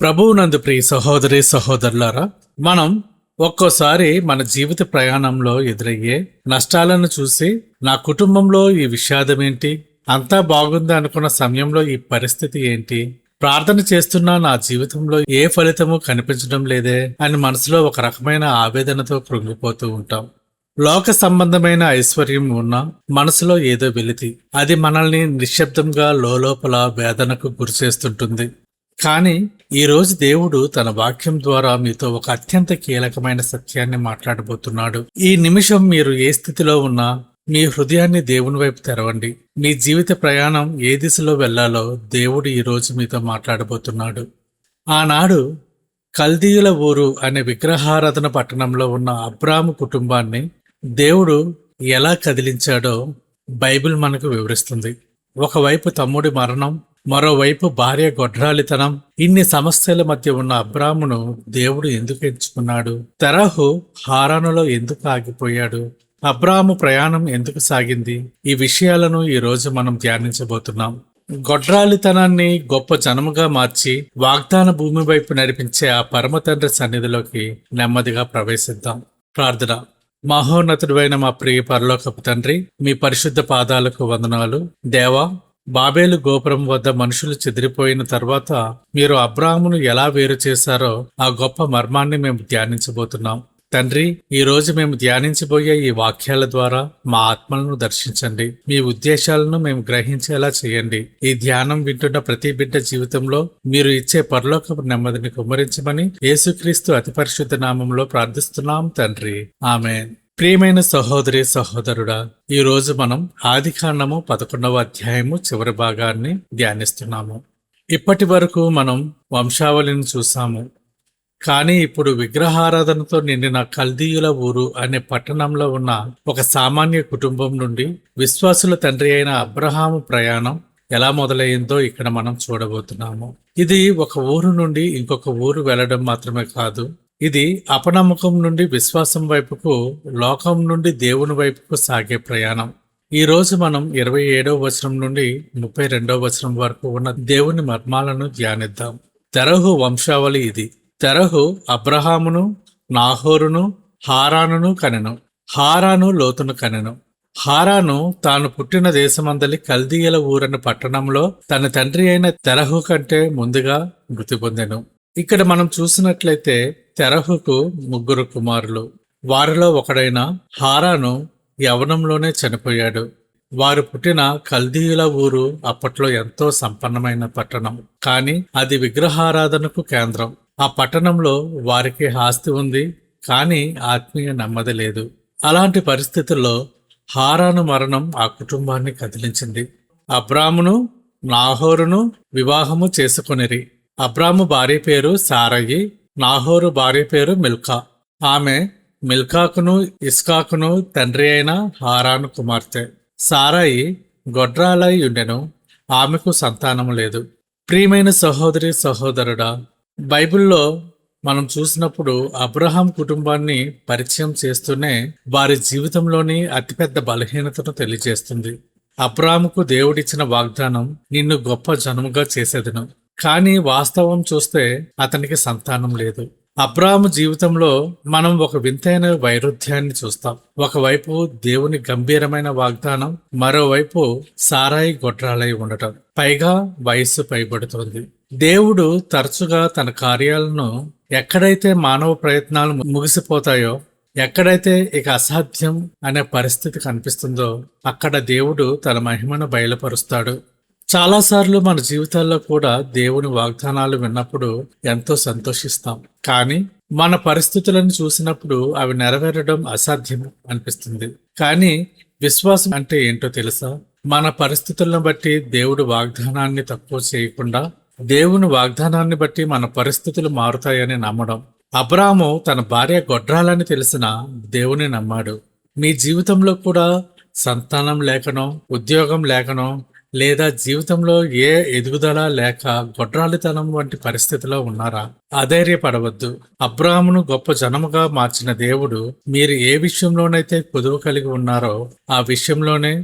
ప్రభువునందు ప్రియ సహోదరి సహోదరులారా, మనం ఒక్కోసారి మన జీవిత ప్రయాణంలో ఎదురయ్యే నష్టాలను చూసి నా కుటుంబంలో ఈ విషాదం ఏంటి, అంతా బాగుంది అనుకున్న సమయంలో ఈ పరిస్థితి ఏంటి, ప్రార్థన చేస్తున్నా నా జీవితంలో ఏ ఫలితము కనిపించడం లేదే అని మనసులో ఒక రకమైన ఆవేదనతో కృంగిపోతూ ఉంటాం. లోక సంబంధమైన ఐశ్వర్యం ఉన్నా మనసులో ఏదో వెలితి, అది మనల్ని నిశ్శబ్దంగా లోపల వేదనకు గురిచేస్తుంటుంది. కానీ ఈరోజు దేవుడు తన వాక్యం ద్వారా మీతో ఒక అత్యంత కీలకమైన సత్యాన్ని మాట్లాడబోతున్నాడు. ఈ నిమిషం మీరు ఏ స్థితిలో ఉన్నా మీ హృదయాన్ని దేవుని వైపు తెరవండి. మీ జీవిత ప్రయాణం ఏ దిశలో వెళ్లాలో దేవుడు ఈరోజు మీతో మాట్లాడబోతున్నాడు. ఆనాడు కల్దీయుల ఊరు అనే విగ్రహారాధన పట్టణంలో ఉన్న అబ్రాము కుటుంబాన్ని దేవుడు ఎలా కదిలించాడో బైబిల్ మనకు వివరిస్తుంది. ఒకవైపు తమ్ముడి మరణం, మరోవైపు భార్య గొడ్రాలితనం, ఇన్ని సమస్యల మధ్య ఉన్న అబ్రామును దేవుడు ఎందుకు ఎంచుకున్నాడు? తెరహు హారానులో ఎందుకు ఆగిపోయాడు? అబ్రాము ప్రయాణం ఎందుకు సాగింది? ఈ విషయాలను ఈ రోజు మనం ధ్యానించబోతున్నాం. గొడ్రాలితనాన్ని గొప్ప జనముగా మార్చి వాగ్దాన భూమి వైపు నడిపించే ఆ పరమ తండ్రి సన్నిధిలోకి నెమ్మదిగా ప్రవేశిద్దాం. ప్రార్థన. మహోన్నతుడైన మా ప్రియ పరలోకపు తండ్రి, మీ పరిశుద్ధ పాదాలకు వందనాలు. దేవా, బాబేలు గోపురం వద్ద మనుషులు చెదిరిపోయిన తర్వాత మీరు అబ్రాహామును ఎలా వేరు చేశారో ఆ గొప్ప మర్మాన్ని మేము ధ్యానించబోతున్నాం. తండ్రి, ఈ రోజు మేము ధ్యానించబోయే ఈ వాక్యాల ద్వారా మా ఆత్మలను దర్శించండి. మీ ఉద్దేశాలను మేము గ్రహించేలా చేయండి. ఈ ధ్యానం వింటున్న ప్రతి బిడ్డ జీవితంలో మీరు ఇచ్చే పరలోకపు నెమ్మదిని కుమ్మరించమని యేసుక్రీస్తు అతి పరిశుద్ధ నామంలో ప్రార్థిస్తున్నాం తండ్రి, ఆమేన్. ప్రియమైన సహోదరి సహోదరుడా, ఈ రోజు మనం ఆదికాండము 11వ అధ్యాయము చివరి భాగాన్ని ధ్యానిస్తున్నాము. ఇప్పటి వరకు మనం వంశావళిని చూసాము. కానీ ఇప్పుడు విగ్రహారాధనతో నిండిన కల్దీయుల ఊరు అనే పట్టణంలో ఉన్న ఒక సామాన్య కుటుంబం నుండి విశ్వాసుల తండ్రి అయిన అబ్రహాము ప్రయాణం ఎలా మొదలైందో ఇక్కడ మనం చూడబోతున్నాము. ఇది ఒక ఊరు నుండి ఇంకొక ఊరు వెళ్లడం మాత్రమే కాదు, ఇది అపనమ్మకం నుండి విశ్వాసం వైపుకు, లోకం నుండి దేవుని వైపుకు సాగే ప్రయాణం. ఈ రోజు మనం 27వ వచనం నుండి 32వ వచనం వరకు ఉన్న దేవుని మర్మాలను ధ్యానిద్దాం. తెరహు వంశావళి ఇది. తెరహు అబ్రహామును, నాహోరును, హారానును కనెను. హారాను లోతును కనెను. హారాను తాను పుట్టిన దేశమందలి కల్దీయుల ఊరని పట్టణంలో తన తండ్రి అయిన తెరహు కంటే ముందుగా మృతి పొందెను. ఇక్కడ మనం చూసినట్లయితే తెరహుకు 3 కుమారులు. వారిలో ఒకడైన హారాను యవ్వనంలోనే చనిపోయాడు. వారు పుట్టిన కల్దీయుల ఊరు అప్పట్లో ఎంతో సంపన్నమైన పట్టణం, కానీ అది విగ్రహారాధనకు కేంద్రం. ఆ పట్టణంలో వారికి ఆస్తి ఉంది, కానీ ఆత్మీయ నెమ్మది లేదు. అలాంటి పరిస్థితుల్లో హారాను మరణం ఆ కుటుంబాన్ని కదిలించింది. అబ్రామును, నాహోరును వివాహము చేసుకొనిరి. అబ్రాము భార్య పేరు సారయి, నాహోరు భార్య పేరు మిల్కా. ఆమె మిల్కాకును ఇస్కాకును తండ్రి అయిన హారాను కుమార్తె. సారాయి గొడ్రాలై ఉండెను, ఆమెకు సంతానము లేదు. ప్రియమైన సహోదరి సహోదరుడా, బైబిల్లో మనం చూసినప్పుడు అబ్రహాం కుటుంబాన్ని పరిచయం చేస్తూనే వారి జీవితంలోని అతిపెద్ద బలహీనతను తెలియజేస్తుంది. అబ్రాహాముకు దేవుడిచ్చిన వాగ్దానం, నిన్ను గొప్ప జనముగా చేసేదను. కానీ వాస్తవం చూస్తే అతనికి సంతానం లేదు. అబ్రాహాము జీవితంలో మనం ఒక వింతైన వైరుధ్యాన్ని చూస్తాం. ఒకవైపు దేవుని గంభీరమైన వాగ్దానం, మరోవైపు సారాయి గొడ్రాలై ఉండటం, పైగా వయస్సు పైబడుతోంది. దేవుడు తరచుగా తన కార్యాలను ఎక్కడైతే మానవ ప్రయత్నాలు ముగిసిపోతాయో, ఎక్కడైతే ఇక అసాధ్యం అనే పరిస్థితి కనిపిస్తుందో అక్కడ దేవుడు తన మహిమను బయలుపరుస్తాడు. చాలాసార్లు మన జీవితాల్లో కూడా దేవుని వాగ్దానాలు విన్నప్పుడు ఎంతో సంతోషిస్తాం. కానీ మన పరిస్థితులను చూసినప్పుడు అవి నెరవేరడం అసాధ్యం అనిపిస్తుంది. కానీ విశ్వాసం అంటే ఏంటో తెలుసా? మన పరిస్థితులను బట్టి దేవుడు వాగ్దానాన్ని తక్కువ చేయకుండా, దేవుని వాగ్దానాన్ని బట్టి మన పరిస్థితులు మారుతాయని నమ్మడం. అబ్రాము తన భార్య గొడ్రాలని తెలిసిన దేవుని నమ్మాడు. మీ జీవితంలో కూడా సంతానం లేకనో, ఉద్యోగం లేకనో, లేదా జీవితంలో ఏ ఎదుగుదల లేక గొడ్రాలితనం వంటి పరిస్థితిలో ఉన్నారా? అధైర్యపడవద్దు. అబ్రాహామును గొప్ప జనముగా మార్చిన దేవుడు మీరు ఏ విషయంలోనైతే కుదువ కలిగి ఉన్నారో ఆ విషయంలోనే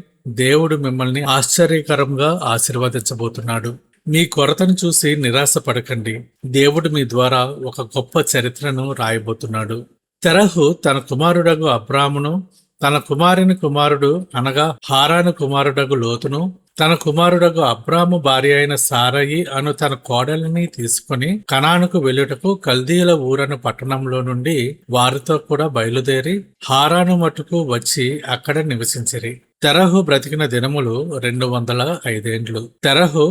దేవుడు మిమ్మల్ని ఆశ్చర్యకరంగా ఆశీర్వదించబోతున్నాడు. మీ కొరతను చూసి నిరాశపడకండి. దేవుడు మీ ద్వారా ఒక గొప్ప చరిత్రను రాయబోతున్నాడు. తెరహు తన కుమారుడగు అబ్రామును, తన కుమారుడు అనగా హారాను కుమారుడగు లోతును, తన కుమారుడగు అబ్రాము భార్య అయిన సారయి అను తన కోడలిని తీసుకుని కనానుకు వెళ్ళుటకు కల్దీల ఊరను పట్టణంలో నుండి వారితో కూడా బయలుదేరి హారాను మట్టుకు వచ్చి అక్కడ నివసించిరి. తెరహు బ్రతికిన దినములు 205 తెరహు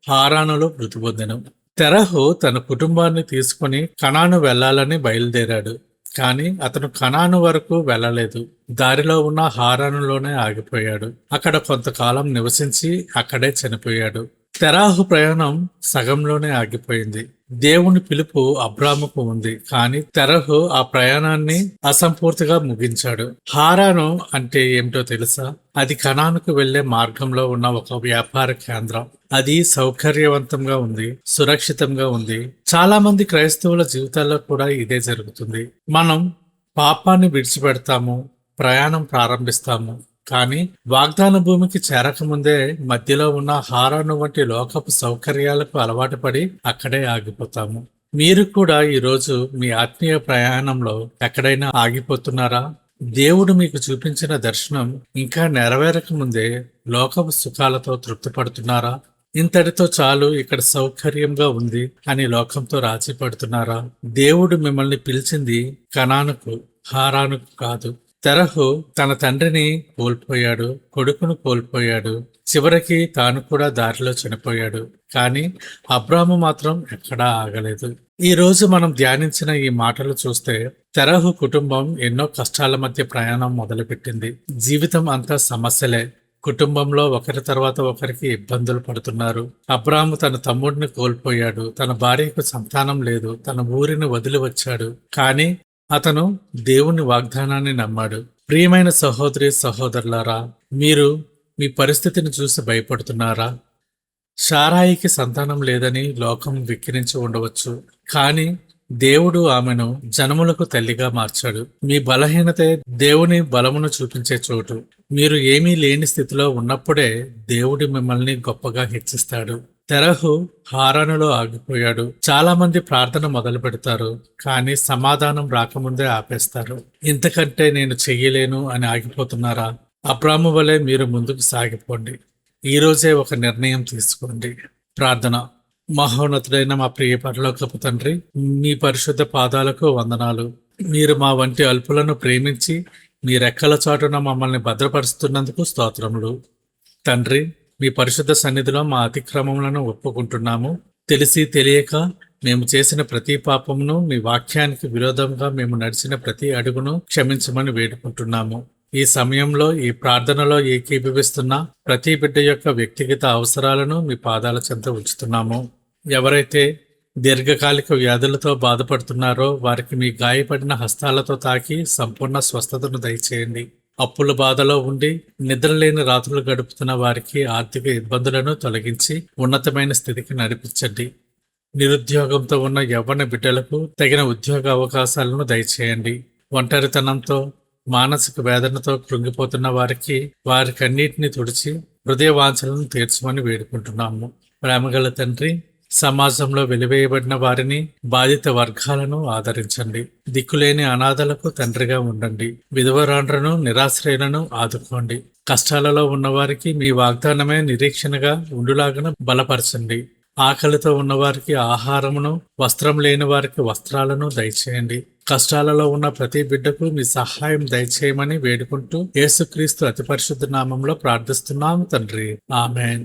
హారానులో మృతి పొందెను. తెరహు తన కుటుంబాన్ని తీసుకుని కనాను వెళ్లాలని బయలుదేరాడు. కాని అతను కనాను వరకు వెళ్ళలేదు. దారిలో ఉన్న హారానులోనే ఆగిపోయాడు. అక్కడ కొంతకాలం నివసించి అక్కడే చనిపోయాడు. తెరాహు ప్రయాణం సగంలోనే ఆగిపోయింది. దేవుని పిలుపు అబ్రాముకు ఉంది, కానీ తెరహు ఆ ప్రయాణాన్ని అసంపూర్తిగా ముగించాడు. హారాను అంటే ఏమిటో తెలుసా? అది కనానుకు వెళ్లే మార్గంలో ఉన్న ఒక వ్యాపార కేంద్రం. అది సౌకర్యవంతంగా ఉంది, సురక్షితంగా ఉంది. చాలా మంది క్రైస్తవుల జీవితాల్లో కూడా ఇదే జరుగుతుంది. మనం పాపాన్ని విడిచిపెడతాము, ప్రయాణం ప్రారంభిస్తాము. కానీ వాగ్దాన భూమికి చేరకముందే మధ్యలో ఉన్న హారాను వంటి లోకపు సౌకర్యాలకు అలవాటు పడి అక్కడే ఆగిపోతాము. మీరు కూడా ఈరోజు మీ ఆత్మీయ ప్రయాణంలో ఎక్కడైనా ఆగిపోతున్నారా? దేవుడు మీకు చూపించిన దర్శనం ఇంకా నెరవేరక ముందే లోకపు సుఖాలతో తృప్తి పడుతున్నారా? ఇంతటితో చాలు, ఇక్కడ సౌకర్యంగా ఉంది అని లోకంతో రాజీ పడుతున్నారా? దేవుడు మిమ్మల్ని పిలిచింది కనానుకు, హారానుకు కాదు. తెరహు తన తండ్రిని కోల్పోయాడు, కొడుకును కోల్పోయాడు, చివరికి తాను కూడా దారిలో చనిపోయాడు. కానీ అబ్రాము మాత్రం ఎక్కడా ఆగలేదు. ఈ రోజు మనం ధ్యానించిన ఈ మాటలు చూస్తే తెరహు కుటుంబం ఎన్నో కష్టాల మధ్య ప్రయాణం మొదలుపెట్టింది. జీవితం అంతా సమస్యలే. కుటుంబంలో ఒకరి తర్వాత ఒకరికి ఇబ్బందులు పడుతున్నారు. అబ్రాము తన తమ్ముడిని కోల్పోయాడు, తన భార్యకు సంతానం లేదు, తన ఊరిని వదిలి వచ్చాడు. కానీ అతను దేవుని వాగ్దానాన్ని నమ్మాడు. ప్రియమైన సహోదరి సహోదరులారా, మీరు మీ పరిస్థితిని చూసి భయపడుతున్నారా? షారాయికి సంతానం లేదని లోకం విక్కిరించి ఉండవచ్చు, కానీ దేవుడు ఆమెను జనములకు తల్లిగా మార్చాడు. మీ బలహీనతే దేవుని బలమును చూపించే చోటు. మీరు ఏమీ లేని స్థితిలో ఉన్నప్పుడే దేవుడు మిమ్మల్ని గొప్పగా హెచ్చిస్తాడు. తెరహు హారానులో ఆగిపోయాడు. చాలా మంది ప్రార్థన మొదలు పెడతారు, కానీ సమాధానం రాకముందే ఆపేస్తారు. ఇంతకంటే నేను చెయ్యలేను అని ఆగిపోతున్నారా? అబ్రాము వలె మీరు ముందుకు సాగిపోండి. ఈ రోజే ఒక నిర్ణయం తీసుకోండి. ప్రార్థన. మహోన్నతుడైన మా ప్రియ పరలోకపు తండ్రి, మీ పరిశుద్ధ పాదాలకు వందనాలు. మీరు మా వంటి అల్పులను ప్రేమించి మీ రెక్కల చాటున మమ్మల్ని భద్రపరుస్తున్నందుకు స్తోత్రములు. తండ్రి, మీ పరిశుద్ధ సన్నిధిలో మా అతిక్రమములను ఒప్పుకుంటున్నాము. తెలిసి తెలియక మేము చేసిన ప్రతి పాపమును, మీ వాక్యానికి విరోధంగా మేము నడిచిన ప్రతి అడుగును క్షమించమని వేడుకుంటున్నాము. ఈ సమయంలో ఈ ప్రార్థనలో ఏకీభవిస్తున్న ప్రతి బిడ్డ యొక్క వ్యక్తిగత అవసరాలను మీ పాదాల చెంత ఉంచుతున్నాము. ఎవరైతే దీర్ఘకాలిక వ్యాధులతో బాధపడుతున్నారో వారికి మీ గాయపడిన హస్తాలతో తాకి సంపూర్ణ స్వస్థతను దయచేయండి. అప్పుల బాధలో ఉండి నిద్రలేని రాత్రులు గడుపుతున్న వారికి ఆర్థిక ఇబ్బందులను తొలగించి ఉన్నతమైన స్థితికి నడిపించండి. నిరుద్యోగంతో ఉన్న యవ్వన బిడ్డలకు తగిన ఉద్యోగ అవకాశాలను దయచేయండి. ఒంటరితనంతో మానసిక వేదనతో కృంగిపోతున్న వారికన్నిటిని తుడిచి హృదయ వాంఛలను తీర్చమని వేడుకుంటున్నాము. ప్రేమగల తండ్రి, సమాజంలో వెలివేయబడిన వారిని, బాధిత వర్గాలను ఆదరించండి. దిక్కులేని అనాథలకు తండ్రిగా ఉండండి. విధవరాండ్రను, నిరాశ్రయులను ఆదుకోండి. కష్టాలలో ఉన్నవారికి మీ వాగ్దానమే నిరీక్షణగా ఉండులాగన బలపరచండి. ఆకలితో ఉన్నవారికి ఆహారమును, వస్త్రం లేని వారికి వస్త్రాలను దయచేయండి. కష్టాలలో ఉన్న ప్రతి బిడ్డకు మీ సహాయం దయచేయమని వేడుకుంటూ యేసుక్రీస్తు అతి పరిశుద్ధ నామంలో ప్రార్థిస్తున్నాము తండ్రి. ఆమేన్.